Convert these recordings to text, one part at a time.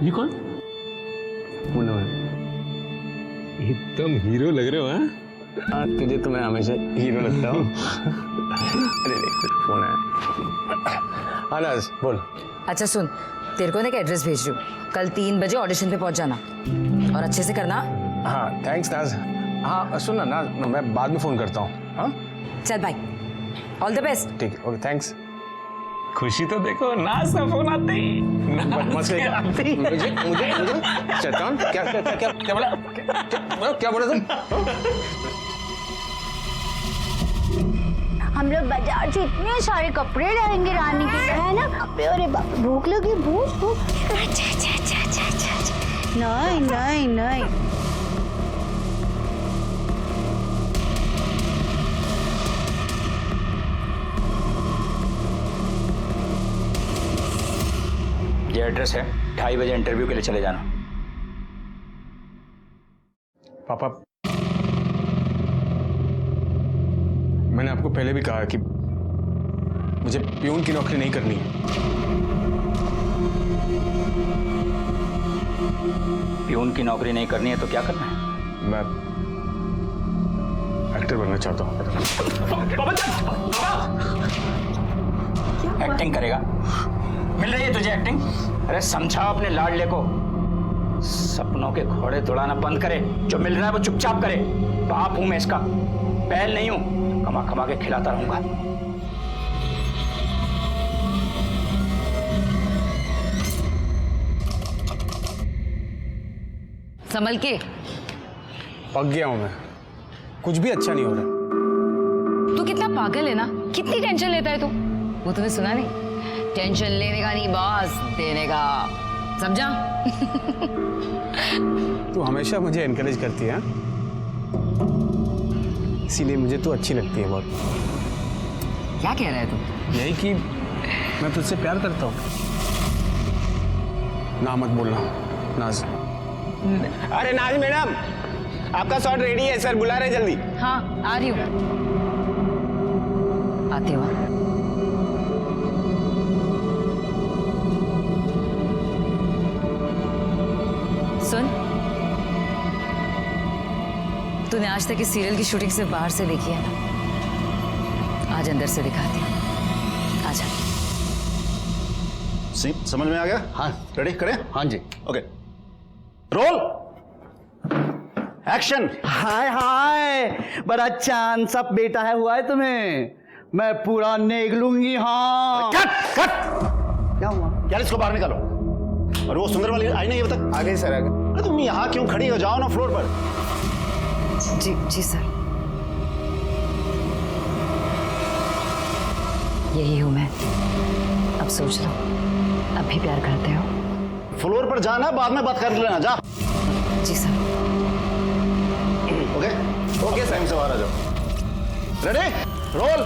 ये कौन? मुन्ना है। एकदम हीरो लग रहे हो। हाँ, तुझे तो मैं हमेशा हीरो लगता हूँ। अरे देख फोन है। हाँ नाज बोल। अच्छा सुन, तेरे को ना एक एड्रेस भेज रही हूँ, कल 3 बजे ऑडिशन पे पहुंच जाना और अच्छे से करना। हाँ थैंक्स नाज। हाँ सुन ना नाज, मैं बाद में फोन करता हूँ। हाँ चल बाय, ऑल द बेस्ट। ठीक है, ओके थैंक्स। खुशी तो देखो, नाज का फोन आते ही मुझे शैतान क्या क्या क्या क्या क्या बोला, क्या बोला तुम? हम लोग बाजार से इतने सारे कपड़े लाएंगे रानी के लिए, है ना? अरे बाप, भूख लगी, भूख। नहीं नहीं नहीं, ये एड्रेस है, 2:30 बजे इंटरव्यू के लिए चले जाना। पापा, मैंने आपको पहले भी कहा कि मुझे प्यून की नौकरी नहीं करनी है। प्यून की नौकरी नहीं करनी है तो क्या करना है? मैं एक्टर बनना चाहता हूँ। एक्टिंग करेगा? मिल रही है तुझे एक्टिंग? अरे समझा अपने लाडले को, सपनों के घोड़े दौड़ाना बंद करे, जो मिल रहा है वो चुपचाप करे। बाप हूं मैं इसका, बैल नहीं हूं, कमा कमा के खिलाता रहूंगा। संभल के। पक गया हूं मैं, कुछ भी अच्छा नहीं हो रहा। तू कितना पागल है ना, कितनी टेंशन लेता है तू। वो तुम्हें सुना नहीं, टेंशन लेने का नहीं बॉस देने का, समझा? तू हमेशा मुझे एनकरेज करती है, इसीलिए मुझे तू अच्छी लगती है बहुत। क्या कह रहा है तू? यही कि मैं तुझसे प्यार करता हूँ। ना मत बोलना नाज। अरे नाज मैडम, आपका शॉट रेडी है, सर बुला रहे जल्दी। हाँ आ रही हूँ, आती हूँ। सुन, तूने आज तक इस सीरियल की शूटिंग सिर्फ बाहर से देखी है ना, आज अंदर से दिखाती हूँ। आजा। समझ में आ गया? हाँ रेडी करें? हाँ जी। Okay, roll, action. हाय हाय, बड़ा चांद सा बेटा है हुआ है तुम्हें, मैं पूरा नेग लूंगी। हाँ कट कट। क्या हुआ? यार इसको बाहर निकालो। और वो सुंदर वाली आई नहीं अभी तक? आ गई सर, आ गई। अरे तुम यहाँ क्यों खड़ी हो, जाओ ना फ्लोर पर। जी जी सर, यही हूँ मैं। अब सोच लो, अब भी प्यार करते हो? फ्लोर पर जाना, बाद में बात कर लेना, जा। जी सर। ओके ओके, टाइम से बाहर आ जाओ। Ready, roll,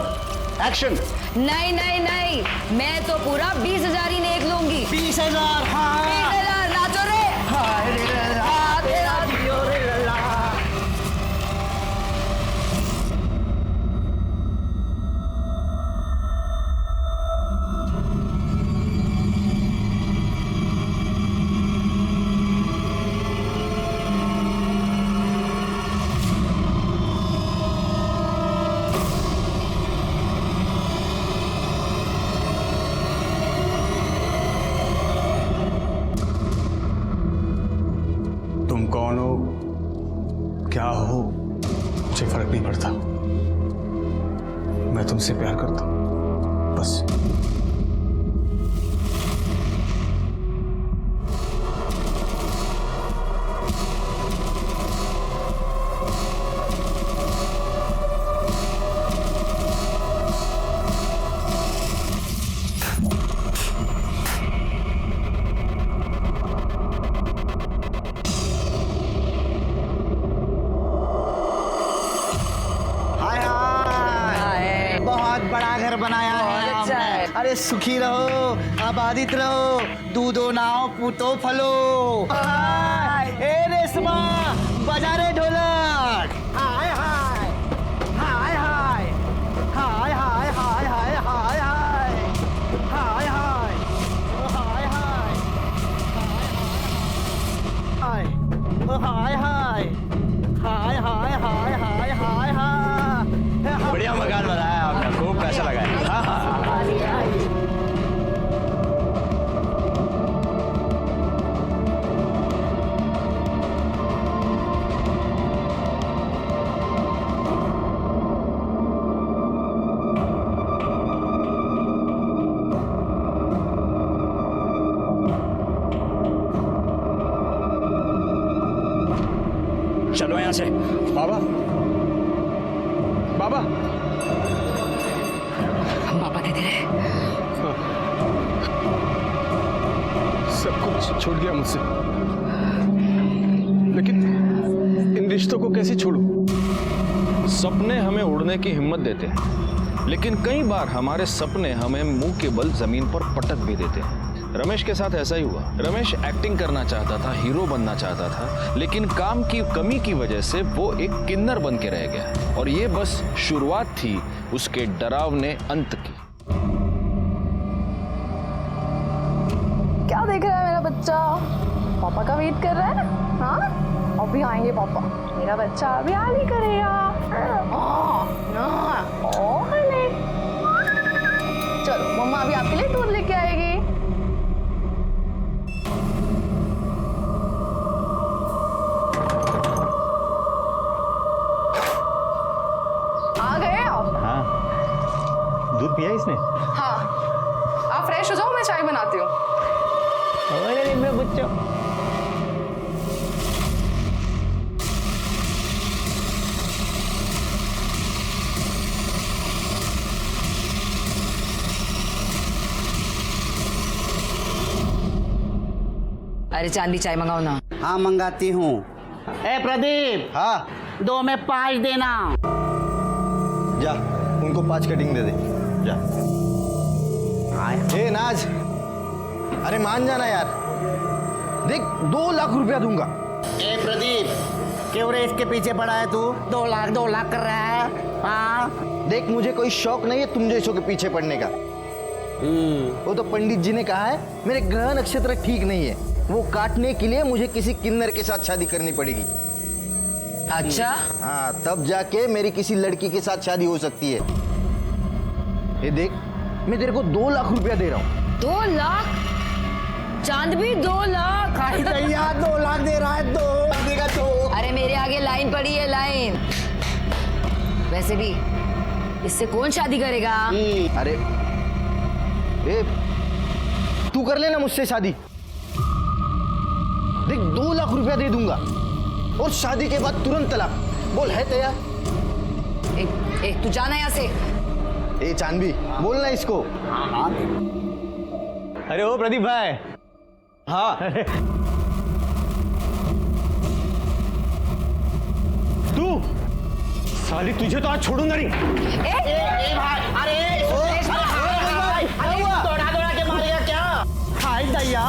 action. नहीं नहीं नहीं, मैं तो पूरा 20,000 ही नेक लूंगी। 20,000? हाँ 20,000 नाचो रे। हाय रे ला, तेरा दियो रे ला। तुम कौन हो, क्या हो, मुझे फर्क नहीं पड़ता। मैं तुमसे प्यार करता हूं, बस। बड़ा घर बनाया है अच्छा है। अरे सुखी रहो, आबादित रहो, दूधो नाव पूतो फलो। ए रेशमा, बजा रे ढोलक। हाय हाय हाय हाय हाय हाय हाय हाय हाय हाय हाय हाय हाय हाय। चलो यहाँ से। बाबा बाबा पापा दे दे। सब कुछ छूट गया मुझसे, लेकिन इन रिश्तों को कैसे छोड़ूं? सपने हमें उड़ने की हिम्मत देते हैं, लेकिन कई बार हमारे सपने हमें मुंह के बल जमीन पर पटक भी देते हैं। रमेश के साथ ऐसा ही हुआ। रमेश एक्टिंग करना चाहता था, हीरो बनना चाहता था, लेकिन काम की कमी की वजह से वो एक किन्नर बन के रह गया। और ये बस शुरुआत थी उसके डरावने अंत की। क्या देख रहा है मेरा बच्चा? पापा का वेट कर रहा है? हाँ, अभी आएंगे पापा। मेरा बच्चा अभी आ नहीं करेगा। चलो मम्मा अभी आपके लिए दूध लेके आएगी। आ गए आप? हाँ, दूध पिया इसने? हाँ, आप फ्रेश हो जाओ, मैं चाय बनाती हूँ। अरे मेरा बच्चा। अरे चांदी चाय मंगाओ ना। हाँ मंगाती हूँ। ए प्रदीप। हाँ, 2 में 5 देना। जा उनको 5 कटिंग दे दे जा। ए नाज, अरे मान जाना यार, देख 2 लाख रुपया दूंगा। ए प्रदीप, क्यों रे इसके पीछे पड़ा है तू? 2 लाख कर रहा है। हाँ देख मुझे कोई शौक नहीं है तुम जैसों के पीछे पड़ने का। वो तो पंडित जी ने कहा है मेरे ग्रह नक्षत्र ठीक नहीं है, वो काटने के लिए मुझे किसी किन्नर के साथ शादी करनी पड़ेगी। अच्छा, हाँ, तब जाके मेरी किसी लड़की के साथ शादी हो सकती है। ये देख, मैं तेरे को 2 लाख रुपया दे रहा हूँ। 2 लाख? चांद भी 2 लाख? भैया 2 लाख दे रहा है। 2 देगा तो। अरे मेरे आगे लाइन पड़ी है, लाइन। वैसे भी इससे कौन शादी करेगा? अरे ए, तू कर लेना मुझसे शादी। देख 2 लाख रुपया दे दूंगा और शादी के बाद तुरंत तलाक। बोल है तैयार? एक तू जाना यहाँ से। ए चांदवी, बोलना इसको। अरे ओ प्रदीप भाई। हाँ तू साली, तुझे तो आज छोड़ूंगा नहीं। ए भाई, अरे दौड़ा के मारेगा क्या? हाय दैया।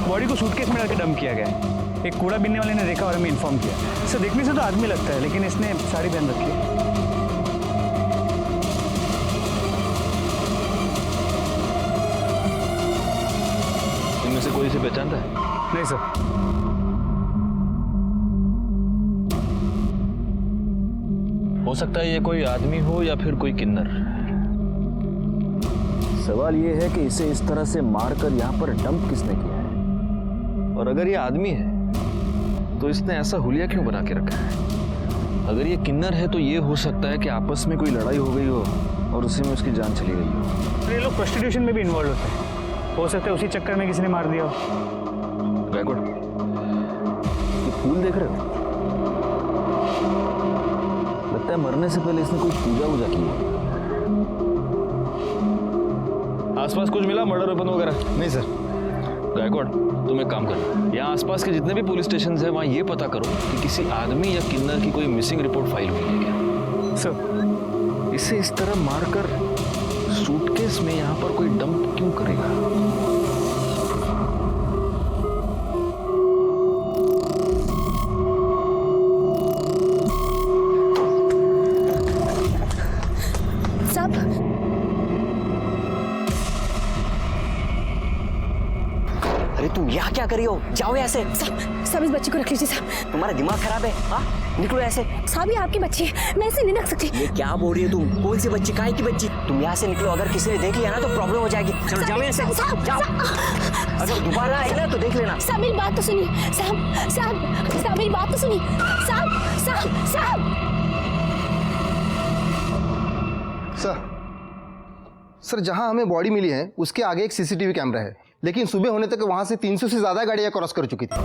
बॉडी को सूटकेस में डालकर डंप किया गया है। एक कूड़ा बीनने वाले ने देखा और हमें इन्फॉर्म किया। सर देखने से तो आदमी लगता है, लेकिन इसने साड़ी पहन रखी है। इनमें से कोई इसे पहचानता है? नहीं सर। हो सकता है ये कोई आदमी हो या फिर कोई किन्नर। सवाल ये है कि इसे इस तरह से मारकर यहाँ पर डंप किसने किया है? और अगर ये आदमी है तो इसने ऐसा हुलिया क्यों बना के रखा है? अगर ये किन्नर है तो ये हो सकता है कि आपस में कोई लड़ाई हो गई हो और उसी में उसकी जान चली गई हो। ये लोग प्रोस्टिट्यूशन में भी इन्वॉल्व होते हैं, हो सकता है उसी चक्कर में किसी ने मार दिया हो। गैकुड़, ये फूल देख रहे हो? लगता है मरने से पहले इसने कोई पूजा वूजा की है। आसपास कुछ मिला, मर्डर वेपन वगैरह? नहीं सर, गायकवाड़, तुम एक काम करो, यहाँ आसपास के जितने भी पुलिस स्टेशन हैं वहाँ ये पता करो कि किसी आदमी या किन्नर की कोई मिसिंग रिपोर्ट फाइल हुई है क्या। सर, इसे इस तरह मारकर सूटकेस में यहाँ पर कोई डंप क्यों करेगा? अरे तुम यहाँ क्या कर रही हो? जाओ यहाँ से। साहब इस बच्ची को रख लीजिए साहब। तुम्हारा दिमाग खराब है? हाँ, निकलो ऐसे। साहब ये आपकी बच्ची है, मैं इसे नहीं रख सकती। ये क्या बोल रही है तुम? कौन सी बच्ची? काहे की बच्ची? तुम यहाँ से निकलो, अगर किसी ने देख लिया ना तो प्रॉब्लम हो जाएगी। चलो जाओ यहाँ से, जाओ। अगर दोबारा आई ना तो देख लेना। साहब मेरी बात तो सुनिए। साहब मेरी बात तो सुनिए। साहब सर, जहां हमें बॉडी मिली है उसके आगे एक सीसीटीवी कैमरा है, लेकिन सुबह होने तक वहां से 300 से ज्यादा गाड़ियां क्रॉस कर चुकी थी।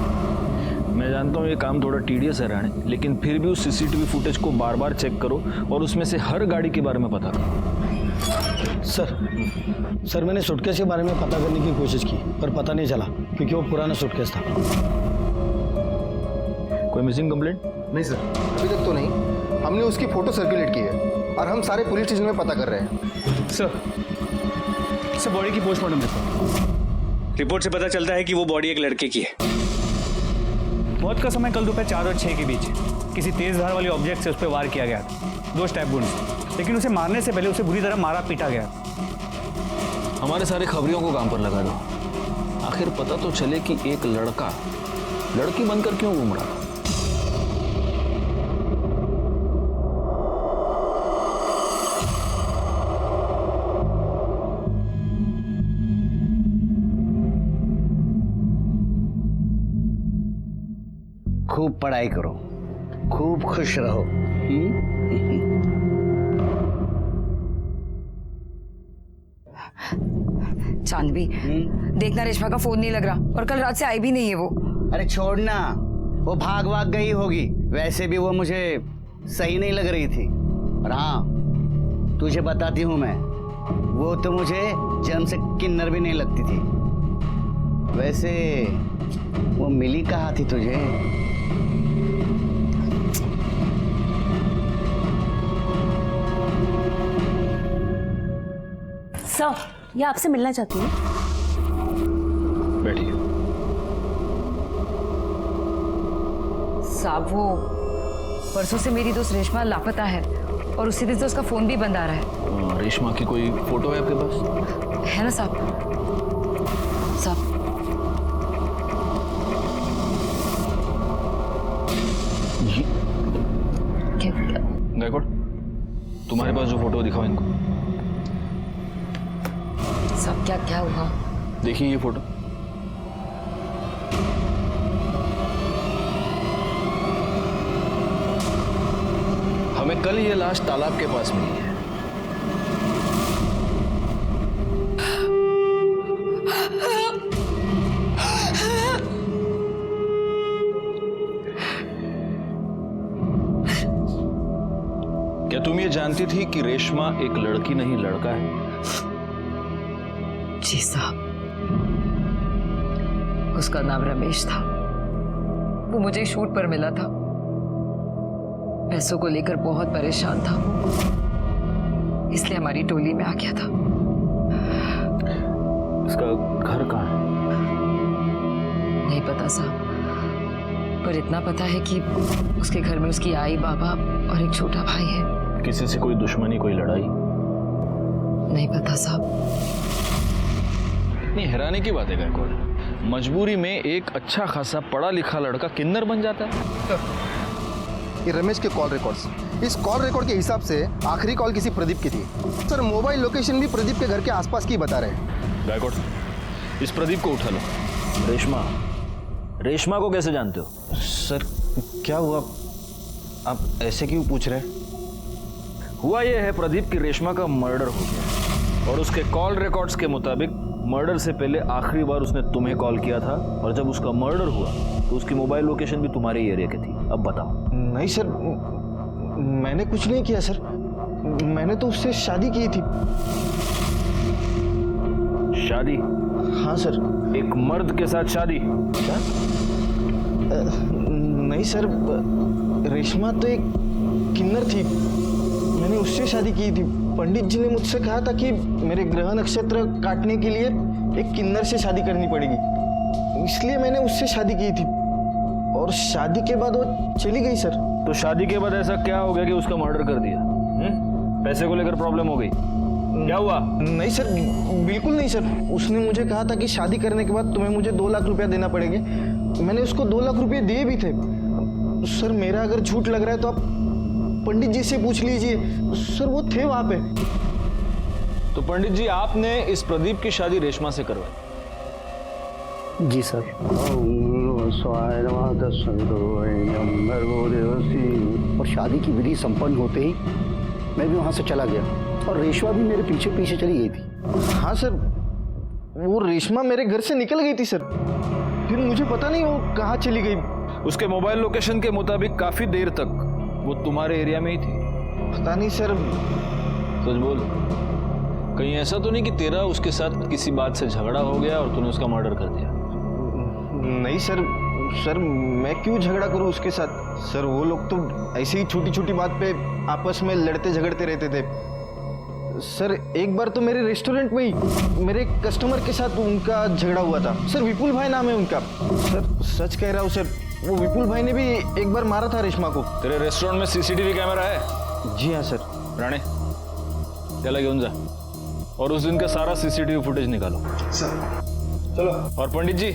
मैं जानता हूँ ये काम थोड़ा टीडियस है राणे, लेकिन फिर भी उस सीसीटीवी फुटेज को बार बार चेक करो और उसमें से हर गाड़ी के बारे में पता करो। सर मैंने सूटकेस के बारे में पता करने की कोशिश की पर पता नहीं चला क्योंकि वो पुराना सूटकेस था। कोई मिसिंग कंप्लेंट? नहीं सर, अभी तक तो नहीं। हमने उसकी फोटो सर्कुलेट की है और हम सारे पुलिस स्टेशन में पता कर रहे हैं। सर बॉडी की पोस्टमार्टम रिपोर्ट से पता चलता है कि वो बॉडी एक लड़के की है। मौत का समय कल दोपहर 4 और 6 के बीच किसी तेज धार वाले ऑब्जेक्ट से उस पर वार किया गया था, 2 स्टैब वुंड्स, लेकिन उसे मारने से पहले उसे बुरी तरह मारा पीटा गया। हमारे सारे खबरियों को काम पर लगा दो, आखिर पता तो चले कि एक लड़का लड़की बनकर क्यों घूम रहा था। खूब पढ़ाई करो, खूब खुश रहो। चांदबी, देखना रेशमा का फोन नहीं लग रहा और कल रात से आई भी नहीं है वो। अरे छोड़ना, वो भाग गई होगी। वैसे भी वो मुझे सही नहीं लग रही थी। और हाँ, तुझे बताती हूँ मैं, वो तो मुझे जन्म से किन्नर भी नहीं लगती थी। वैसे वो मिली कहाँ थी तुझे? सर, ये आपसे मिलना चाहती हूँ। बैठिए। साहब वो परसों से मेरी दोस्त रेशमा लापता है और उसी दिन से उसका फोन भी बंद आ रहा है। रेशमा की कोई फोटो है आपके पास? है ना साहब? गायकवाड़, तुम्हारे पास जो फोटो दिखाओ इनको। सब क्या हुआ? देखिए ये फोटो। हमें कल ये लाश तालाब के पास मिली है। क्या तुम ये जानती थी कि रेशमा एक लड़की नहीं लड़का है? जी साहब, उसका नाम रमेश था। वो मुझे शूट पर मिला था, पैसों को लेकर बहुत परेशान था, इसलिए हमारी टोली में आ गया था। इसका घर कहाँ है? नहीं पता साहब, पर इतना पता है कि उसके घर में उसकी आई, बाबा और एक छोटा भाई है। किसी से कोई दुश्मनी, कोई लड़ाई? नहीं पता साहब। नहीं, हैरानी की बात है गायकवाड़, मजबूरी में एक अच्छा खासा पढ़ा लिखा लड़का किन्नर बन जाता है। ये रमेश के कॉल रिकॉर्ड्स, इस कॉल रिकॉर्ड के हिसाब से आखिरी कॉल किसी प्रदीप की थी। सर मोबाइल लोकेशन भी प्रदीप के घर के आसपास की बता रहे हैं। गायकवाड़, इस प्रदीप को उठा लो। रेशमा को कैसे जानते हो? सर क्या हुआ, आप ऐसे क्यों पूछ रहे हैं? हुआ यह है प्रदीप की रेशमा का मर्डर हो गया और उसके कॉल रिकॉर्ड्स के मुताबिक मर्डर से पहले आखिरी बार उसने तुम्हें कॉल किया था और जब उसका मर्डर हुआ तो उसकी मोबाइल लोकेशन भी तुम्हारे ही एरिया की थी। अब बताओ। नहीं सर, मैंने कुछ नहीं किया सर, मैंने तो उससे शादी की थी। शादी? हाँ सर। एक मर्द के साथ शादी? क्या? नहीं सर, रेशमा तो एक किन्नर थी, मैंने उससे शादी की थी। पंडित जी ने मुझसे कहा था कि मेरे ग्रह नक्षत्र काटने के लिए एक किन्नर से शादी करनी पड़ेगी, इसलिए मैंने उससे शादी की थी। और शादी के बाद वो चली गई सर। तो शादी के बाद ऐसा क्या हो गया कि उसका मर्डर कर दिया? पैसे को लेकर प्रॉब्लम हो गई? क्या हुआ? नहीं सर, बिल्कुल नहीं सर। उसने मुझे कहा था कि शादी करने के बाद तुम्हें मुझे 2 लाख रुपया देना पड़ेंगे। मैंने उसको 2 लाख रुपये दिए भी थे। सर मेरा अगर झूठ लग रहा है तो आप पंडित जी से पूछ लीजिए, सर वो थे वहां पे। तो पंडित जी, आपने इस प्रदीप की शादी रेशमा से करवाई? जी सर। और शादी की विधि संपन्न होते ही मैं भी वहां से चला गया और रेशमा भी मेरे पीछे पीछे चली गई थी। हाँ सर, वो रेशमा मेरे घर से निकल गई थी सर, फिर मुझे पता नहीं वो कहाँ चली गई। उसके मोबाइल लोकेशन के मुताबिक काफी देर तक वो तुम्हारे एरिया में ही थी। पता नहीं सर। सच बोल, कहीं ऐसा तो नहीं कि तेरा उसके साथ किसी बात से झगड़ा हो गया और तूने उसका मर्डर कर दिया? नहीं सर, सर मैं क्यों झगड़ा करूं उसके साथ? सर वो लोग तो ऐसे ही छोटी छोटी बात पे आपस में लड़ते झगड़ते रहते थे। सर एक बार तो मेरे रेस्टोरेंट में ही मेरे कस्टमर के साथ उनका झगड़ा हुआ था। सर विपुल भाई नाम है उनका। सर सच कह रहा हूँ सर, वो विपुल भाई ने भी एक बार मारा था रेशमा को। तेरे रेस्टोरेंट में सीसीटीवी कैमरा है? जी हाँ सर। राणे, चला घेऊन जा और उस दिन का सारा सीसीटीवी फुटेज निकालो। सर चलो। और पंडित जी,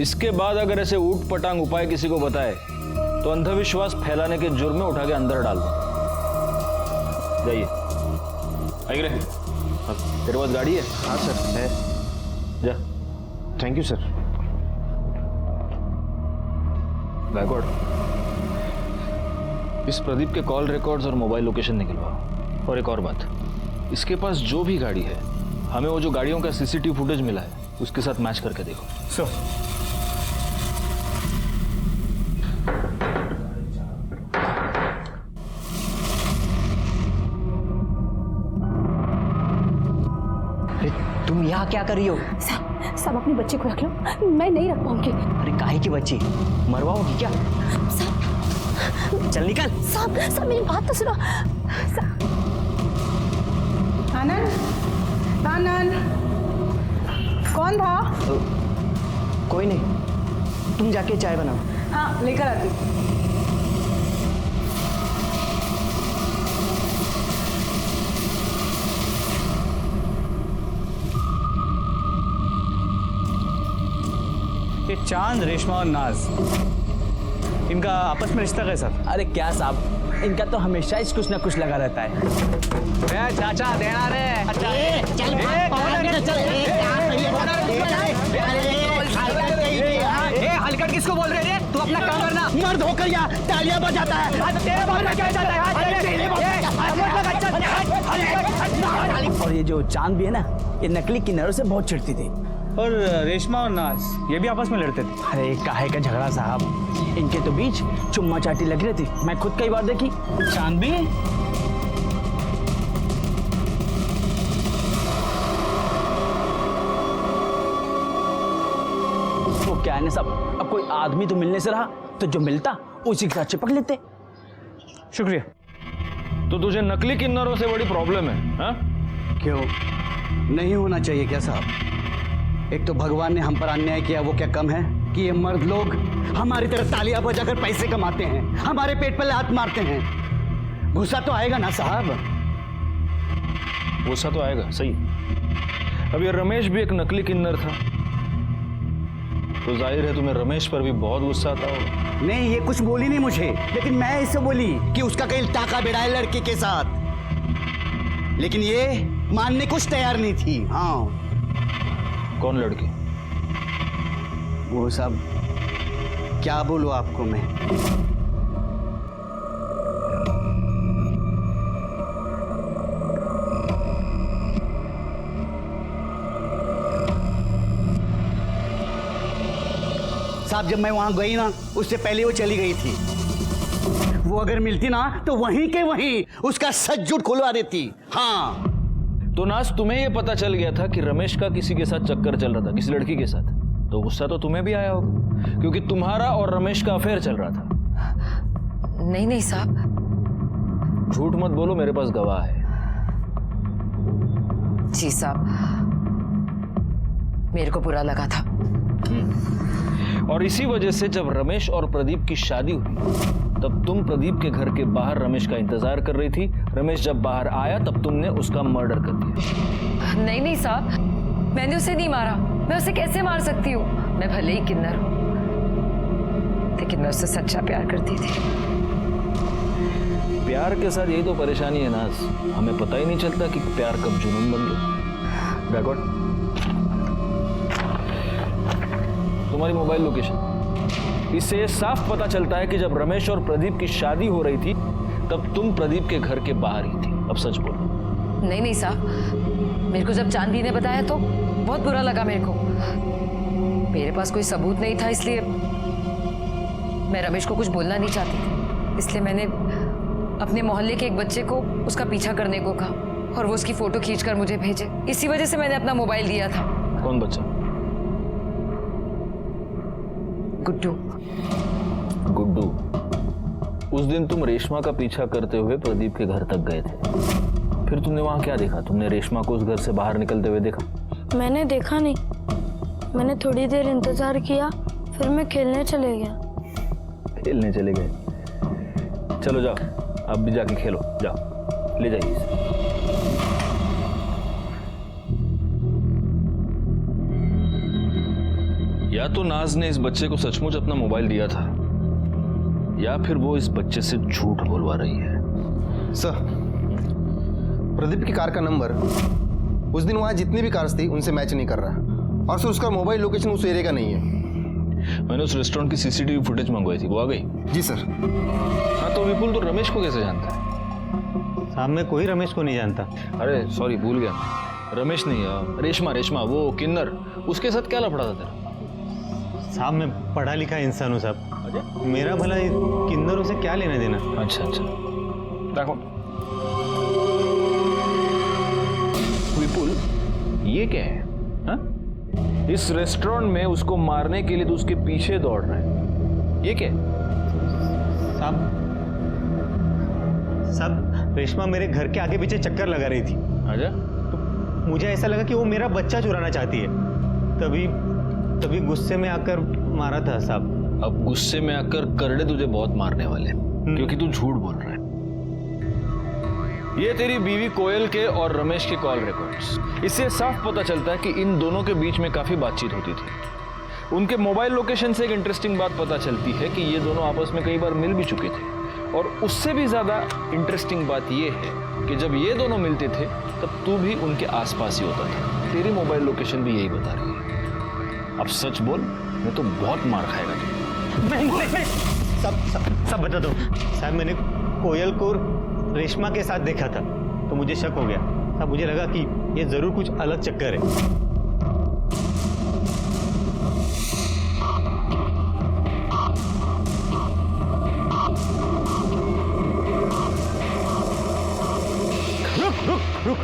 इसके बाद अगर ऐसे ऊट पटांग उपाय किसी को बताए तो अंधविश्वास फैलाने के जुर्म में उठा के अंदर डाल दो। जाइए। आई रे, तेरे पास गाड़ी है? हाँ सर है। जा। Thank you sir. गायकवाड़, इस प्रदीप के कॉल रिकॉर्ड्स और मोबाइल लोकेशन निकलवाओ। और एक और बात, इसके पास जो भी गाड़ी है, हमें वो जो गाड़ियों का सीसीटीवी फुटेज मिला है उसके साथ मैच करके देखो। सर तुम यहाँ क्या कर रही हो? सब अपने बच्चे को रख लो, मैं नहीं रख पाऊंगी। अरे काहे की बच्ची, मरवाओगी क्या? चल निकल। सब मेरी बात तो सुनो। आनंद, आनंद, कौन था? कोई नहीं, तुम जाके चाय बनाओ। हाँ लेकर आती हूँ। ये चांद, रेशमा और नाज, इनका आपस में रिश्ता कैसा था? अरे क्या साहब, इनका तो हमेशा ही कुछ ना कुछ लगा रहता है। चाचा देना रे। हलकट किसको बोल रहे हैं? तू अपना काम करना। मर्द होकर या तालियां बजाता है। और ये जो चांद भी है ना, ये नकली किन्नरों से बहुत चिढ़ती थी। और रेशमा और नाज, ये भी आपस में लड़ते थे? अरे काहे का झगड़ा साहब, इनके तो बीच चुम्मा चाटी लग रही थी, मैं खुद कई बार देखी। चांद भी? वो क्या है ना साहब, अब कोई आदमी तो मिलने से रहा तो जो मिलता उसी के साथ चिपक लेते। शुक्रिया। तो तुझे नकली किन्नरों से बड़ी प्रॉब्लम है? हा? क्यों नहीं होना चाहिए क्या साहब? एक तो भगवान ने हम पर अन्याय किया, वो क्या कम है कि ये मर्द लोग हमारी तरह तालियां बजाकर पैसे कमाते हैं, हमारे पेट पर लात मारते हैं। गुस्सा तो आएगा ना साहब? गुस्सा तो आएगा, सही। अब ये रमेश भी एक नकली किन्नर था, तो जाहिर है तुम्हें रमेश पर भी बहुत गुस्सा आता होगा। नहीं, ये कुछ बोली नहीं मुझे, लेकिन मैं इसे बोली कि उसका कहीं टाका बेड़ा है लड़के के साथ, लेकिन ये मानने कुछ तैयार नहीं थी। हाँ। कौन लड़की? वो सब क्या बोलूं आपको मैं? साहब जब मैं वहां गई ना, उससे पहले वो चली गई थी। वो अगर मिलती ना तो वहीं के वहीं उसका सच झूठ खुलवा देती। हाँ, तो नाज तुम्हें ये पता चल गया था कि रमेश का किसी के साथ चक्कर चल रहा था, किसी लड़की के साथ, तो गुस्सा तो तुम्हें भी आया होगा क्योंकि तुम्हारा और रमेश का अफेयर चल रहा था। नहीं नहीं साहब। झूठ मत बोलो, मेरे पास गवाह है। जी साहब, मेरे को बुरा लगा था। और इसी वजह से जब रमेश और प्रदीप की शादी हुई तब तुम प्रदीप के घर के बाहर रमेश का इंतजार कर रही थी। रमेश जब बाहर आया तब तुमने उसका मर्डर कर दिया। नहीं नहीं साहब, मैंने उसे नहीं मारा। मैं उसे कैसे मार सकती हूँ? मैं भले ही किन्नर हूँ, लेकिन मैं उससे सच्चा प्यार करती थी। प्यार के साथ यही तो परेशानी है नाज, हमें पता ही नहीं चलता कि प्यार कब जुनून बन गया। बैकवर्ड, तुम्हारी मोबाइल लोकेशन, इससे ये साफ पता चलता है कि जब रमेश और प्रदीप की शादी हो रही थी तब तुम प्रदीप के घर के बाहर ही थी। अब सच बोलो। नहीं नहीं साहब, मेरे को जब चांदी ने बताया तो बहुत बुरा लगा मेरे को। मेरे पास कोई सबूत नहीं था, इसलिए मैं रमेश को कुछ बोलना नहीं चाहती थी। इसलिए मैंने अपने मोहल्ले के एक बच्चे को उसका पीछा करने को कहा और वो उसकी फोटो खींचकर मुझे भेजे। इसी वजह से मैंने अपना मोबाइल दिया था। कौन बच्चा? गुड्डू। गुड्डू। उस दिन तुम रेशमा का पीछा करते हुए प्रदीप के घर तक गए थे, फिर तुमने वहां क्या देखा? तुमने रेशमा को उस घर से बाहर निकलते हुए देखा? मैंने देखा नहीं, मैंने थोड़ी देर इंतजार किया, फिर मैं खेलने चले गया। खेलने चले गए? चलो जाओ, अब भी जाके खेलो, जाओ, ले जाइए इसे। या तो नाज ने इस बच्चे को सचमुच अपना मोबाइल दिया था, या फिर वो इस बच्चे से झूठ बोलवा रही है। सर, प्रदीप की कार का नंबर उस दिन वहां जितनी भी कार्स थी उनसे मैच नहीं कर रहा, और सर उसका मोबाइल लोकेशन उस एरिया का नहीं है। मैंने उस रेस्टोरेंट की सीसीटीवी फुटेज मंगवाई थी, वो आ गई? जी सर। हाँ, तो विपुल तो रमेश को कैसे जानता है? साहब मैं कोई रमेश को नहीं जानता। अरे सॉरी, भूल गया, रमेश नहीं, रेशमा, वो किन्नर, उसके साथ क्या लफड़ा था तेरा? साहब मैं पढ़ा लिखा इंसान हूँ साहब, मेरा भला किन्नरों से क्या लेना देना। अच्छा, देखो विपुल, ये क्या है? हा? इस रेस्टोरेंट में उसको मारने के लिए तो उसके पीछे दौड़ रहा है, ये क्या है? साहब रेशमा मेरे घर के आगे पीछे चक्कर लगा रही थी। अच्छा, तो मुझे ऐसा लगा कि वो मेरा बच्चा चुराना चाहती है, तभी गुस्से में आकर मारा था साहब। अब गुस्से में आकर करड़े तुझे बहुत मारने वाले, क्योंकि तू झूठ बोल रहा है। ये तेरी बीवी कोयल के और रमेश के कॉल रिकॉर्ड्स, इससे साफ पता चलता है कि इन दोनों के बीच में काफी बातचीत होती थी। उनके मोबाइल लोकेशन से एक इंटरेस्टिंग बात पता चलती है कि ये दोनों आपस में कई बार मिल भी चुके थे, और उससे भी ज्यादा इंटरेस्टिंग बात ये है कि जब ये दोनों मिलते थे तब तू भी उनके आसपास ही होता था। तेरी मोबाइल लोकेशन भी यही बता रही है। अब सच बोल, नहीं तो बहुत मार खाएगा तू। नहीं, सब बता दो साहब। मैंने कोयल को रेशमा के साथ देखा था तो मुझे शक हो गया साहब, मुझे लगा कि ये जरूर कुछ अलग चक्कर है। रुक,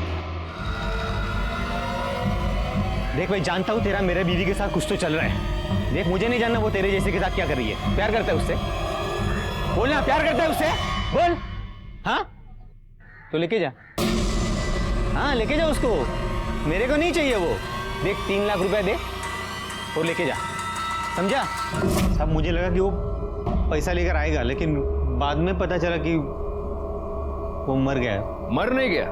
देख भाई, जानता हूं तेरा मेरे बीवी के साथ कुछ तो चल रहा है। देख, मुझे नहीं जानना वो तेरे जैसे के साथ क्या कर रही है। प्यार करता है उससे? बोलना, प्यार करता है उससे? बोल। हाँ तो लेके जा, हाँ लेके जा उसको, मेरे को नहीं चाहिए वो। देख 3 लाख रुपया दे और लेके जा, समझा? अब मुझे लगा कि वो पैसा लेकर आएगा, लेकिन बाद में पता चला कि वो मर गया। मर नहीं गया,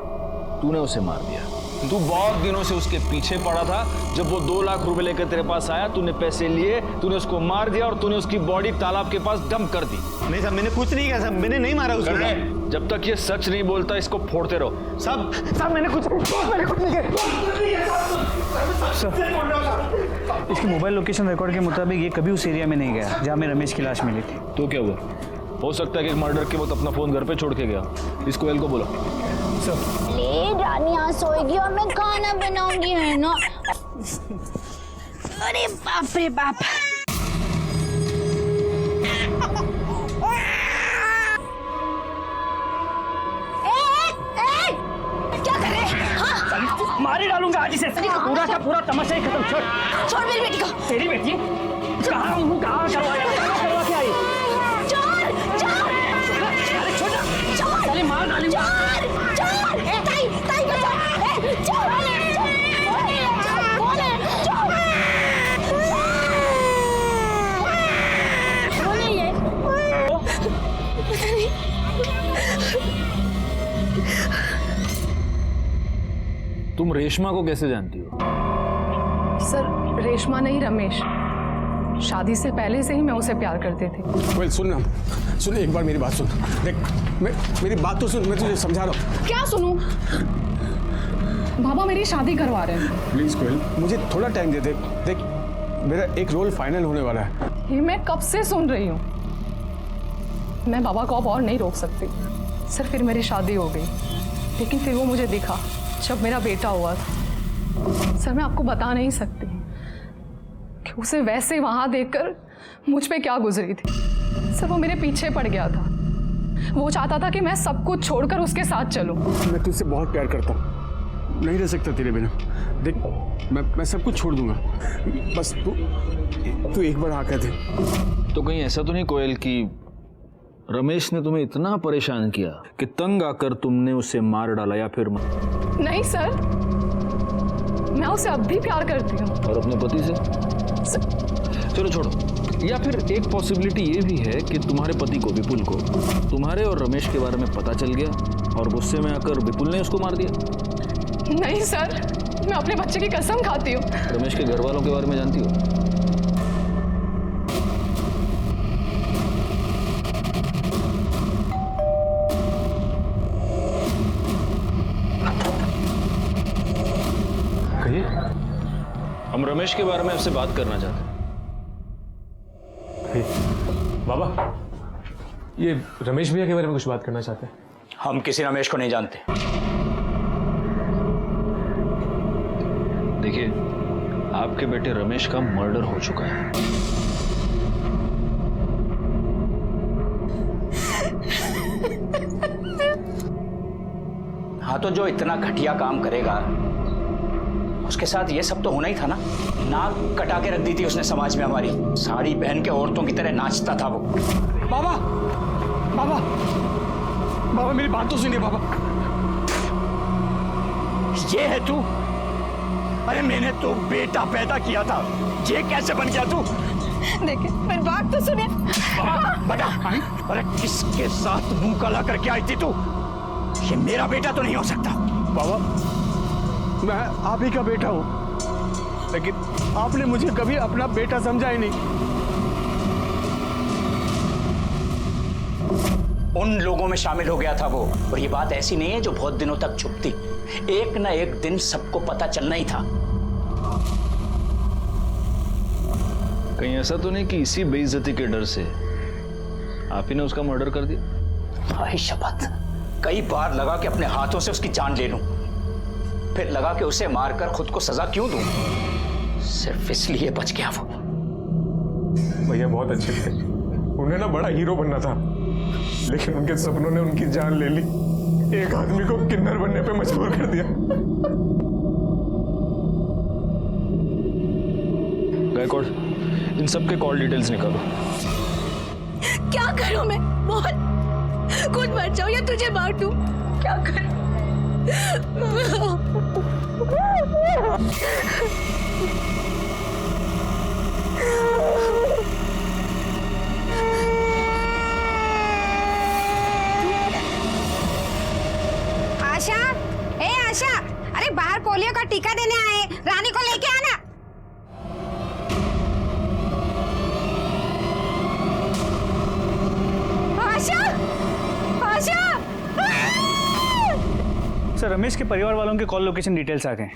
तूने उसे मार दिया। तू बहुत दिनों से उसके पीछे पड़ा था। जब वो 2 लाख रुपए लेकर तेरे पास आया, तूने पैसे लिए, तूने उसको मार दिया और तूने उसकी बॉडी तालाब के पास डंप कर दी। नहीं साहब, मैंने कुछ नहीं किया साहब, मैंने नहीं मारा उसको। जब तक ये सच नहीं बोलता इसको फोड़ते रहो। साहब मैंने कुछ नहीं किया। इसकी मोबाइल लोकेशन रिकॉर्ड के मुताबिक ये कभी उस एरिया में नहीं गया जहाँ में रमेश की लाश मिली थी। तो क्या हुआ? हो सकता है कि मर्डर के वक्त अपना फोन घर पे छोड़ के गया। इस कोयल को बोलो। रानी यहाँ सोएगी और मैं खाना बनाऊंगी, है ना? अरे बाप रे बाप। क्या कर रहे हैं? हाँ? मार ही डालूंगा आज इसे। पूरा का पूरा तमाशा ही खत्म। छोड़ छोड़ मेरी बेटी को। तेरी बेटी कहाँ हूँ, कहाँ करवा के आई? अरे छोड़, साले मार डालूंगा। ताई ताई बचा। तुम रेशमा को कैसे जानती हो? सर रेशमा नहीं, रमेश। शादी से पहले से ही मैं उसे प्यार करती थी। कोयल सुन एक बार मेरी बात सुन। देख मेरी बात तो सुन, मैं तुझे समझा रहा हूँ। क्या सुनूं? बाबा मेरी शादी करवा रहे हैं। प्लीज कोयल, मुझे थोड़ा टाइम दे। देख मेरा एक रोल फाइनल होने वाला है। ये मैं कब से सुन रही हूँ। मैं बाबा को अब और नहीं रोक सकती। सर फिर मेरी शादी हो गई, लेकिन फिर वो मुझे दिखा जब मेरा बेटा हुआ था। सर मैं आपको बता नहीं सकती कि उसे वैसे वहां देखकर मुझ पे क्या गुजरी थी। सर वो मेरे पीछे पड़ गया था। वो चाहता था कि मैं सब कुछ छोड़कर उसके साथ चलूं। मैं तुझसे बहुत प्यार करता हूँ, नहीं रह सकता तेरे बिना। देख मैं सब कुछ छोड़ दूंगा, बस तू एक बार हाँ कह दे। तो कहीं ऐसा तो नहीं कोयल कि रमेश ने तुम्हें इतना परेशान किया कि तंग आकर तुमने उसे मार डाला, या फिर नहीं सर, मैं उसे अब भी प्यार करती हूँ। और अपने पति से? चलो छोड़ो। या फिर एक पॉसिबिलिटी ये भी है कि तुम्हारे पति को, विपुल को, तुम्हारे और रमेश के बारे में पता चल गया और गुस्से में आकर विपुल ने उसको मार दिया। नहीं सर, मैं अपने बच्चे की कसम खाती हूँ। रमेश के घर वालों के बारे में जानती हो? हम रमेश के बारे में आपसे बात करना चाहते हैं। बाबा, ये रमेश भैया के बारे में कुछ बात करना चाहते हैं। हम किसी रमेश को नहीं जानते। देखिए, आपके बेटे रमेश का मर्डर हो चुका है। हाँ तो जो इतना घटिया काम करेगा उसके साथ ये सब तो होना ही था ना। नाक कटा के रख दी थी उसने समाज में हमारी। साड़ी पहन के औरतों की तरह नाचता था वो। बाबा बाबा बाबा मेरी बात तो सुनिए बाबा। ये है तू? अरे मैंने तो बेटा पैदा किया था, ये कैसे बन गया तू? देखिए मेरी बात तो सुनिए। बेटा, अरे किसके साथ मुंह काला करके आई थी तू? ये मेरा बेटा तो नहीं हो सकता। बाबा मैं आप ही का बेटा हूं, लेकिन आपने मुझे कभी अपना बेटा समझा ही नहीं। उन लोगों में शामिल हो गया था वो, और ये बात ऐसी नहीं है जो बहुत दिनों तक छुपती। एक ना एक दिन सबको पता चलना ही था। कहीं ऐसा तो नहीं कि इसी बेइज्जती के डर से आप ही ने उसका मर्डर कर दिया? भाई शपथ, कई बार लगा कि अपने हाथों से उसकी जान ले लूं, फिर लगा कि उसे मारकर खुद को सजा क्यों दूं, सिर्फ इसलिए बच गया वो। भैया बहुत अच्छे थे, उन्हें ना बड़ा हीरो बनना था, लेकिन उनके सपनों ने उनकी जान ले ली। एक आदमी को किन्नर बनने पे मजबूर कर दिया। गायकवाड़, इन सब के कॉल डिटेल्स निकालो। क्या करूं मैं? बोल, खुद मर जाऊं या तुझे मार दूं? क्या करूं? आशा, ए आशा, अरे बाहर पोलियो का टीका देने आए, रानी को लेके आना। आशा, आशा। सर रमेश के परिवार वालों के कॉल लोकेशन डिटेल्स आ गए।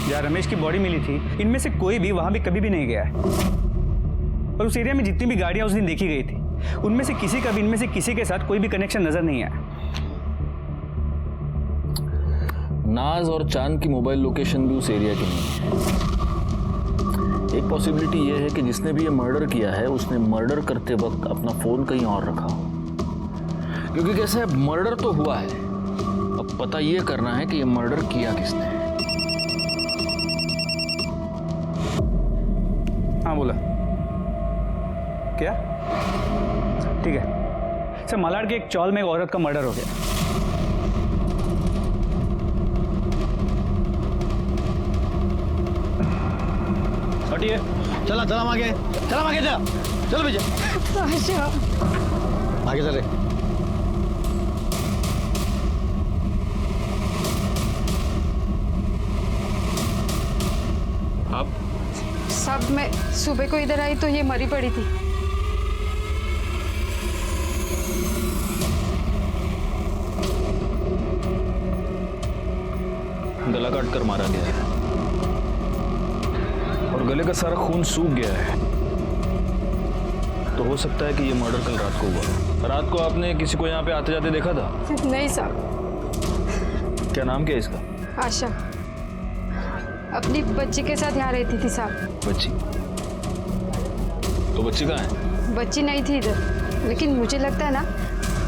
जहाँ रमेश की बॉडी मिली थी, इनमें से कोई भी वहां भी कभी भी नहीं गया है। और उस एरिया में जितनी भी गाड़ियां उस दिन देखी गई थी, उनमें से किसी का भी इनमें से किसी के साथ कोई भी कनेक्शन नजर नहीं आया। नाज और चांद की मोबाइल लोकेशन भी उस एरिया की नहीं है। एक पॉसिबिलिटी ये है कि जिसने भी ये मर्डर किया है उसने मर्डर करते वक्त अपना फोन कहीं और रखा हो, क्योंकि कैसे मर्डर तो हुआ है, अब पता ये करना है कि ये मर्डर किया किसने। हाँ बोला। क्या? ठीक है सर, मालाड के एक चौल में एक औरत का मर्डर हो गया। हटिए। चला चला आगे, चला आगे, चला चलो विजय, आगे चल रहे। आप सब मैं सुबह को इधर आई तो ये मरी पड़ी थी। गला काट कर मारा गया है और गले का सारा खून सूख गया है, तो हो सकता है कि ये मर्डर कल रात को हुआ। रात को आपने किसी को यहाँ पे आते जाते देखा था? नहीं साहब। क्या नाम क्या है इसका? आशा। अपनी बच्ची के साथ यहाँ रहती थी साहब। बच्ची? तो बच्ची कहाँ है? बच्ची नहीं थी इधर, लेकिन मुझे लगता है ना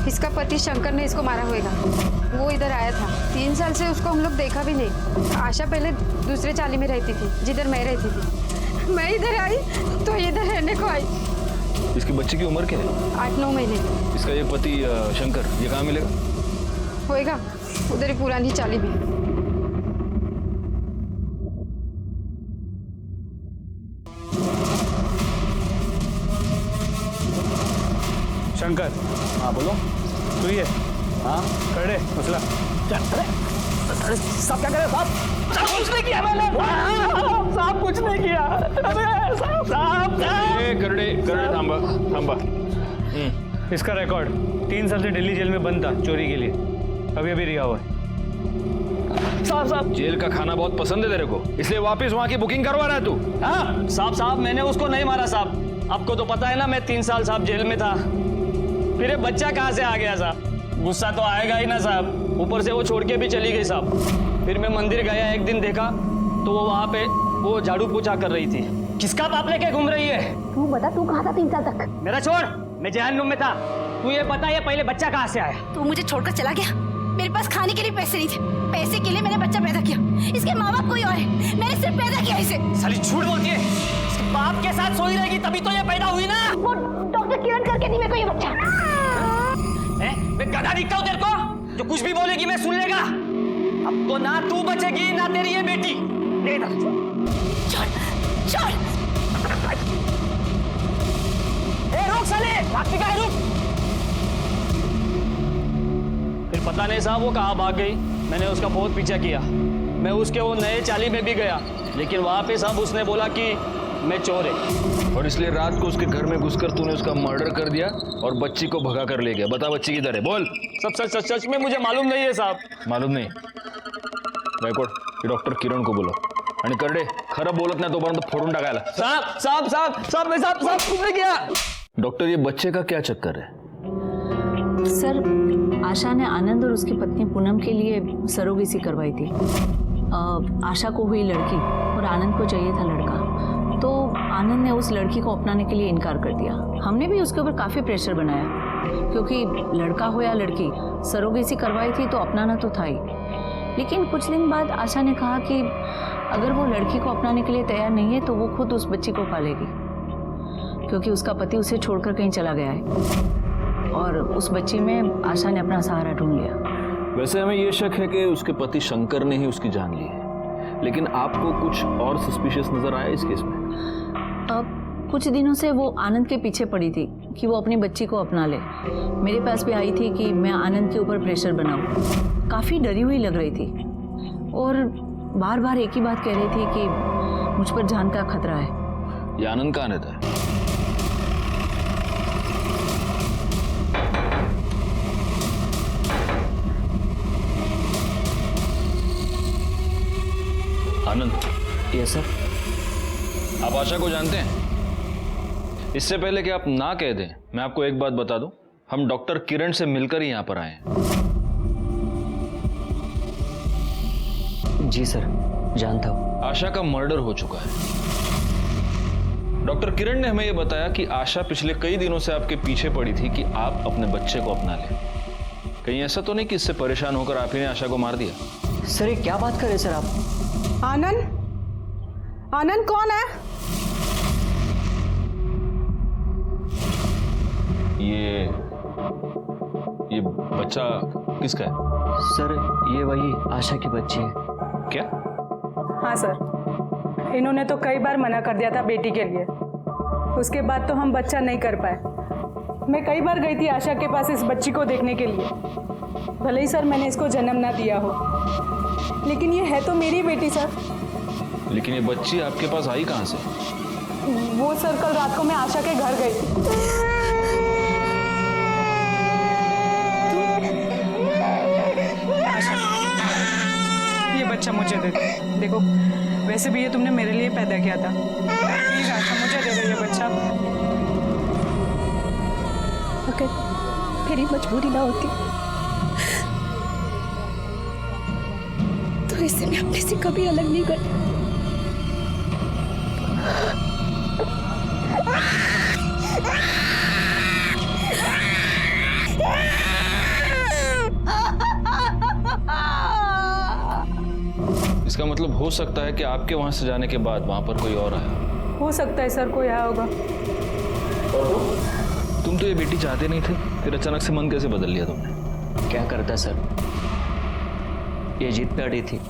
इसका पति शंकर ने इसको मारा होगा। वो इधर आया था, 3 साल से उसको हम लोग देखा भी नहीं। आशा पहले दूसरे चाली में रहती थी जिधर मैं रहती थी। मैं इधर आई तो इधर रहने को आई। इसकी बच्ची की उम्र क्या है? 8-9 महीने। इसका ये पति शंकर, ये कहाँ मिलेगा? होएगा उधर ही पुरानी चाली में। शंकर। हाँ बोलो। तू ये हाँ कर दे मसला। अरे साहब क्या करे साहब? साहब कुछ नहीं किया मैंने, साहब कुछ नहीं किया। अरे साहब करड़े थांबा थांबा। इसका रिकॉर्ड 3 साल से दिल्ली जेल में बंद था चोरी के लिए, अभी अभी रिहा हुआ है। साहब जेल का खाना बहुत पसंद है तेरे को, इसलिए वापस वहाँ की बुकिंग करवा रहा है तू? हाँ साहब मैंने उसको नहीं मारा साहब। आपको तो पता है ना मैं 3 साल साहब जेल में था। फिर ये बच्चा कहाँ से आ गया साहब? गुस्सा तो आएगा ही ना साहब। ऊपर से वो छोड़ के भी चली गई साहब। फिर मैं मंदिर गया, एक दिन देखा तो वो वहाँ पे वो झाड़ू पोछा कर रही थी। किसका बाप लेके घूम रही है? तू बता, तू कहाँ था 3 साल तक? मेरा छोड़, मैं जहन्नुम में था। तू ये बता, ये पहले बच्चा कहाँ से आया? तू मुझे छोड़कर चला गया। मेरे पास खाने के लिए पैसे नहीं थे, पैसे के लिए मैंने बच्चा पैदा किया। इसके माँ बाप कोई और है, मैंने सिर्फ पैदा किया इसे। साली झूठ बोलती है। इसके बाप के साथ सोई रहेगी तभी तो ये पैदा हुई ना। वो डॉक्टर किरण करके दी मेरे को ये बच्चा। मैं गधा दिखता हूँ तेरे को? जो कुछ भी बोलेगी मैं सुन लेगा। अब तो ना तू बचेगी ना तेरी ये बेटी। ले इधर। छोड़। रुक साले, भागती कहाँ है? रुक। फिर पता नहीं साहब वो कहाँ भाग गई। मैंने उसका बहुत पीछा किया। मैं उसके वो नए चाली में भी गया, लेकिन वहां पे साहब उसने बोला कि मैं चोर है। और इसलिए रात को उसके घर में घुसकर तूने उसका मर्डर कर दिया और बच्ची को भगा कर ले गया। बता बच्ची किधर है? बोल। सब सच में मुझे मालूम नहीं है साहब। मालूम नहीं? गायकवाड डॉक्टर किरण को बोलो आणि करडे खरं बोलत नाही तोपर्यंत फोडून टाकायला। साहब कुछ नहीं किया। डॉक्टर ये बच्चे का क्या चक्कर है? सर आशा ने आनंद और उसकी पत्नी पूनम के लिए सरोगेसी करवाई थी। आशा को हुई लड़की और आनंद को चाहिए था लड़का, तो आनंद ने उस लड़की को अपनाने के लिए इनकार कर दिया। हमने भी उसके ऊपर काफ़ी प्रेशर बनाया, क्योंकि लड़का हो या लड़की सरोगेसी करवाई थी तो अपनाना तो था ही। लेकिन कुछ दिन बाद आशा ने कहा कि अगर वो लड़की को अपनाने के लिए तैयार नहीं है तो वो खुद उस बच्ची को पालेगी, क्योंकि उसका पति उसे छोड़कर कहीं चला गया है। और उस बच्ची में आशा ने अपना सहारा ढूंढ लिया। वैसे हमें ये शक है कि उसके पति शंकर ने ही उसकी जान ली है, लेकिन आपको कुछ और सस्पिशियस नजर आया इस केस में? अब कुछ दिनों से वो आनंद के पीछे पड़ी थी कि वो अपनी बच्ची को अपना ले। मेरे पास भी आई थी कि मैं आनंद के ऊपर प्रेशर बनाऊं। काफ़ी डरी हुई लग रही थी और बार बार एक ही बात कह रही थी कि मुझ पर जान का खतरा है। ये आनंद कहाँ रहता है? आनंद। Yes sir. आप आशा को जानते हैं? इससे पहले कि आप ना कह दें, मैं आपको एक बात बता दूं, हम डॉक्टर किरण से मिलकर ही यहां पर आए हैं। जी सर, जानता हूं। आशा का मर्डर हो चुका है। डॉक्टर किरण ने हमें यह बताया कि आशा पिछले कई दिनों से आपके पीछे पड़ी थी कि आप अपने बच्चे को अपना लें। कहीं ऐसा तो नहीं कि इससे परेशान होकर आप ही ने आशा को मार दिया? सर ये क्या बात कर रहे सर आप? आनंद कौन है? ये बच्चा किसका है? सर ये वही आशा की बच्ची है। क्या? हाँ सर, इन्होंने तो कई बार मना कर दिया था बेटी के लिए, उसके बाद तो हम बच्चा नहीं कर पाए। मैं कई बार गई थी आशा के पास इस बच्ची को देखने के लिए। भले ही सर मैंने इसको जन्म ना दिया हो, लेकिन ये है तो मेरी बेटी सर। लेकिन ये बच्ची आपके पास आई कहाँ से? वो सर कल रात को मैं आशा के घर गई थी। ये बच्चा मुझे दे दो। देखो वैसे भी ये तुमने मेरे लिए पैदा किया था, प्लीज आशा मुझे दे दो ये बच्चा। अगर मेरी मजबूरी ना होती तो इससे मैं अपने से कभी अलग नहीं करती। इसका मतलब हो सकता है कि आपके वहां से जाने के बाद वहां पर कोई और आया। हो सकता है सर कोई आया होगा। तुम तो ये बेटी चाहते नहीं थे, फिर अचानक से मन कैसे बदल लिया तुमने? क्या करता सर, ये जिद पे अड़ी थी।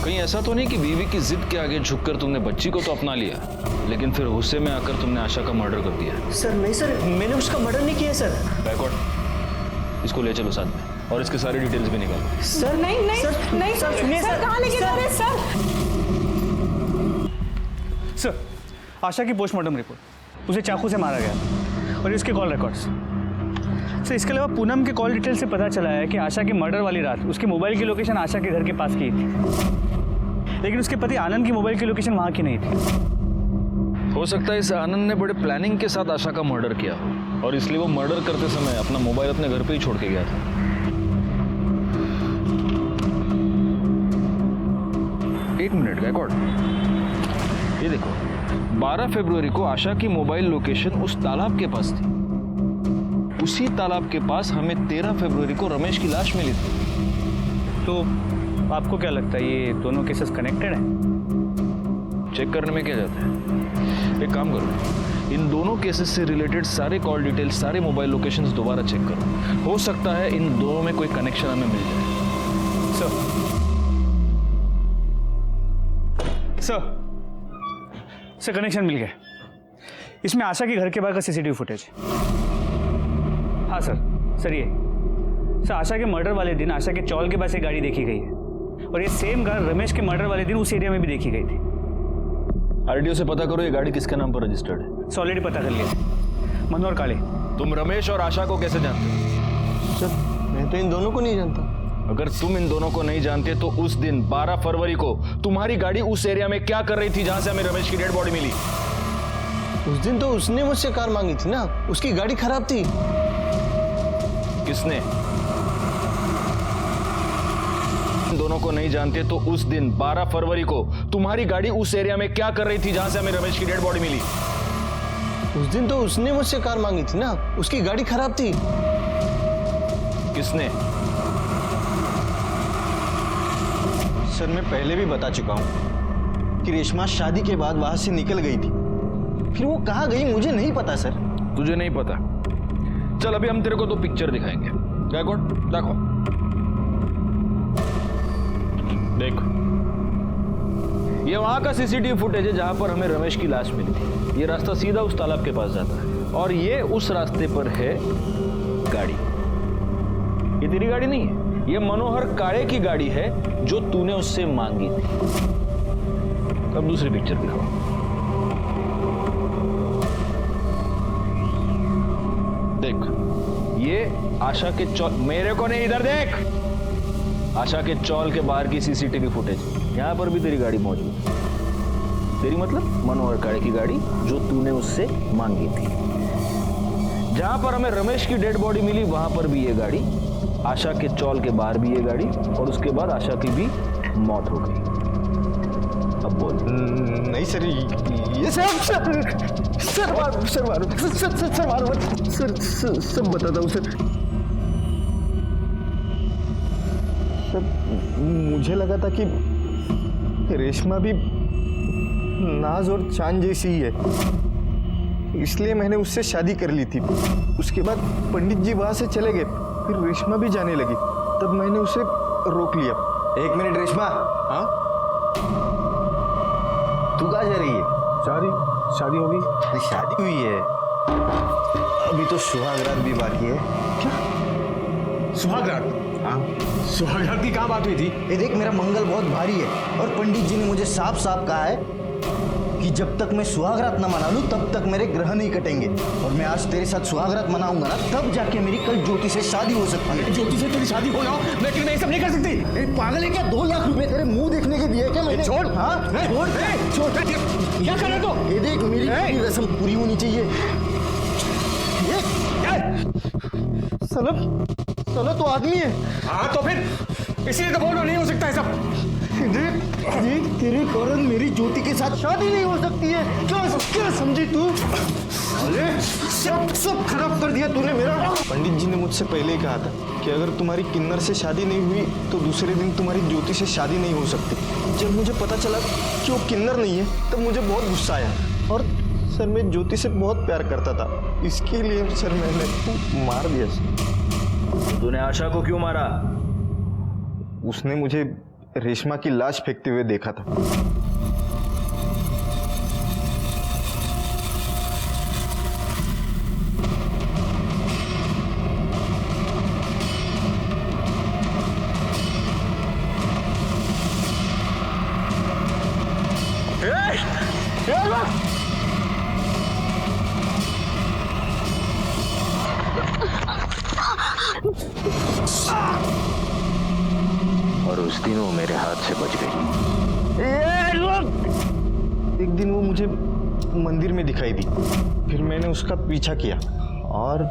कहीं ऐसा तो नहीं कि बीवी की जिद के आगे झुककर तुमने बच्ची को तो अपना लिया, लेकिन फिर गुस्से में आकर तुमने आशा का मर्डर कर दिया? सर नहीं सर, मैंने उसका मर्डर नहीं किया सर। बैकवर्ड, इसको ले चलो साथ में और इसके सारी डिटेल्स भी निकालो। सर नहीं नहीं सर, नहीं सर, सुनिए सर, सर, कहाँ लेके जा रहे हैं सर? सर आशा की पोस्टमार्टम रिपोर्ट, उसे चाकू से मारा गया और इसके कॉल रिकॉर्ड्स। सर इसके अलावा पूनम के कॉल डिटेल से पता चला है कि आशा की मर्डर वाली रात उसके मोबाइल की लोकेशन आशा के घर के पास की थी, लेकिन उसके पति आनंद की मोबाइल की लोकेशन वहां की नहीं थी। हो सकता है इस आनंद ने बड़े प्लानिंग के साथ आशा का मर्डर किया हो और इसलिए वो मर्डर करते समय अपना मोबाइल अपने घर पे ही छोड़ के गया था। एक मिनट गायकवाड़, ये देखो 12 फरवरी को आशा की मोबाइल लोकेशन उस तालाब के पास थी। उसी तालाब के पास हमें 13 फरवरी को रमेश की लाश मिली थी। तो आपको क्या लगता है ये दोनों केसेस कनेक्टेड हैं? चेक करने में क्या जाता है, एक काम करो, इन दोनों केसेस से रिलेटेड सारे कॉल डिटेल्स, सारे मोबाइल लोकेशंस दोबारा चेक करो। हो सकता है इन दोनों में कोई कनेक्शन हमें मिल जाए। सर कनेक्शन मिल गया। इसमें आशा के घर के बाहर का सीसीटीवी फुटेज है। हाँ सर ये सर आशा के मर्डर वाले दिन आशा के चौल के पास एक गाड़ी देखी गई है और ये सेम कार रमेश के मर्डर वाले दिन उस एरिया में भी देखी गई थी। आरटीओ से पता करो ये गाड़ी किसके नाम पर रजिस्टर्ड है। ऑलरेडी पता कर लिया, मनोहर काले। तुम रमेश और आशा को कैसे जानते हो? सर मैं तो इन दोनों को नहीं जानता। अगर तुम इन दोनों को नहीं जानते तो उस दिन 12 फरवरी को तुम्हारी गाड़ी उस एरिया में क्या कर रही थी जहां से हमें रमेश की डेड बॉडी मिली? उस दिन तो उसने मुझसे कार मांगी थी ना, उसकी गाड़ी खराब थी। किसने? इन दोनों को नहीं जानते तो उस दिन 12 फरवरी को तुम्हारी गाड़ी उस एरिया में क्या कर रही थी जहां से हमें रमेश की डेड बॉडी मिली? उस दिन तो उसने मुझसे कार मांगी थी ना, उसकी गाड़ी खराब थी। किसने? सर मैं पहले भी बता चुका हूं कि रेशमा शादी के बाद वहां से निकल गई थी, फिर वो कहां गई मुझे नहीं पता सर। तुझे नहीं पता? चल अभी हम तेरे को दो पिक्चर दिखाएंगे। गायकवाड़ देखो, देखो ये वहां का सीसीटीवी फुटेज है जहां पर हमें रमेश की लाश मिली थी। ये रास्ता सीधा उस तालाब के पास जाता है और ये उस रास्ते पर है गाड़ी। ये तेरी गाड़ी नहीं है, ये मनोहर काळे की गाड़ी है जो तूने उससे मांगी थी। अब दूसरी पिक्चर दिखाओ। देख ये आशा के चौल, मेरे को नहीं इधर देख, आशा के चौल के बाहर की सीसीटीवी फुटेज। यहां पर भी तेरी गाड़ी मौजूद है। तेरी मतलब मनोहर काळे की गाड़ी जो तूने उससे मांगी थी। जहां पर हमें रमेश की डेड बॉडी मिली वहां पर भी ये गाड़ी, आशा के चौल के बाहर भी ये गाड़ी और उसके बाद आशा की भी मौत हो गई। अब बोल। नहीं सर ये सर सब बताता हूँ सर। मुझे लगा था कि रेशमा भी नाज और चांद जैसी ही है, इसलिए मैंने उससे शादी कर ली थी। उसके बाद पंडित जी वहां से चले गए, फिर रेशमा भी जाने लगी, तब मैंने उसे रोक लिया। एक मिनट रेशमा, हाँ तू कहाँ जा रही है? शादी होगी। अरे शादी हुई है, अभी तो सुहागरात भी बाकी है। क्या सुहागरात? हाँ, सुहागरात की कहाँ बात हुई थी? ये देख मेरा मंगल बहुत भारी है और पंडित जी ने मुझे साफ साफ कहा है कि जब तक मैं सुहागरात न मना लूं तब तक मेरे ग्रह नहीं कटेंगे। और मैं आज तेरे साथ सुहागरात मनाऊंगा ना, तब जाके मेरी कल ज्योति से शादी हो सकती है। ज्योति से तेरी शादी हो ना, लेकिन मैं ये सब नहीं कर सकती। पागल है क्या? 2 लाख रुपए तेरे मुंह देखने के दिए क्या मैंने? छोड़। हाँ छोड़। क्या कर रहे हो? ये देख मेरी रस्म पूरी होनी चाहिए। साला तो आदमी है। हाँ तो फिर इसीलिए तो बोल रहा नहीं हो सकता है सब। देख तेरे कारण मेरी ज्योति के साथ शादी नहीं हो सकती है। क्या समझी तू? अरे सब खराब कर दिया तूने मेरा। पंडित जी ने मुझसे पहले ही कहा था कि अगर तुम्हारी किन्नर से शादी नहीं हुई तो दूसरे दिन तुम्हारी ज्योति से शादी नहीं हो सकती। जब मुझे पता चला कि वो किन्नर नहीं है तब मुझे बहुत गुस्सा आया। और सर मैं ज्योति से बहुत प्यार करता था, इसके लिए सर मैंने मार दिया। तूने आशा को क्यों मारा? उसने मुझे रेशमा की लाश फेंकते हुए देखा था। और उस दिन वो मेरे हाथ से बच गई। एक दिन वो मुझे मंदिर में दिखाई दी, फिर मैंने उसका पीछा किया और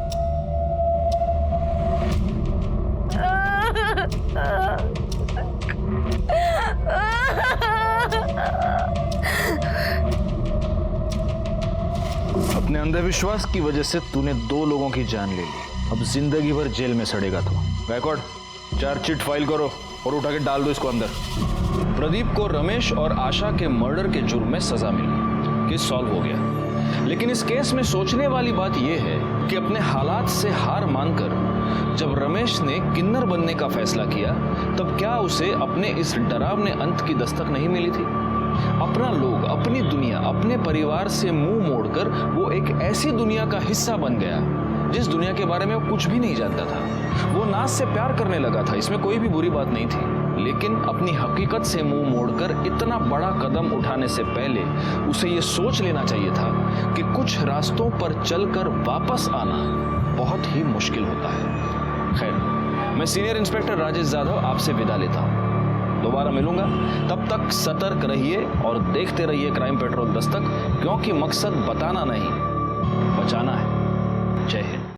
अपने अंधविश्वास की वजह से तूने 2 लोगों की जान ले ली। अब जिंदगी भर जेल में सड़ेगा तू। गायकवाड़ 4 चिट फाइल करो और उठा के डाल दो इसको अंदर। प्रदीप को रमेश और आशा के मर्डर के जुर्म में सजा मिल गई, केस सॉल्व हो गया। लेकिन इस केस में सोचने वाली बात यह है कि अपने हालात से हार मानकर जब रमेश ने किन्नर बनने का फैसला किया तब क्या उसे अपने इस डरावने अंत की दस्तक नहीं मिली थी? अपना लोग, अपनी दुनिया, अपने परिवार से मुंह मोड़कर वो एक ऐसी दुनिया का हिस्सा बन गया जिस दुनिया के बारे में वो कुछ भी नहीं जानता था। वो नाज से प्यार करने लगा था, इसमें कोई भी बुरी बात नहीं थी, लेकिन अपनी हकीकत से मुंह मोड़कर इतना बड़ा कदम उठाने से पहले उसे ये सोच लेना चाहिए था कि कुछ रास्तों पर चलकर वापस आना बहुत ही मुश्किल होता है। खैर, मैं सीनियर इंस्पेक्टर राजेश जाधव आपसे विदा लेता हूँ। दोबारा मिलूंगा, तब तक सतर्क रहिए और देखते रहिए क्राइम पेट्रोल दस्तक, क्योंकि मकसद बताना नहीं, बचाना है। जय हिंद।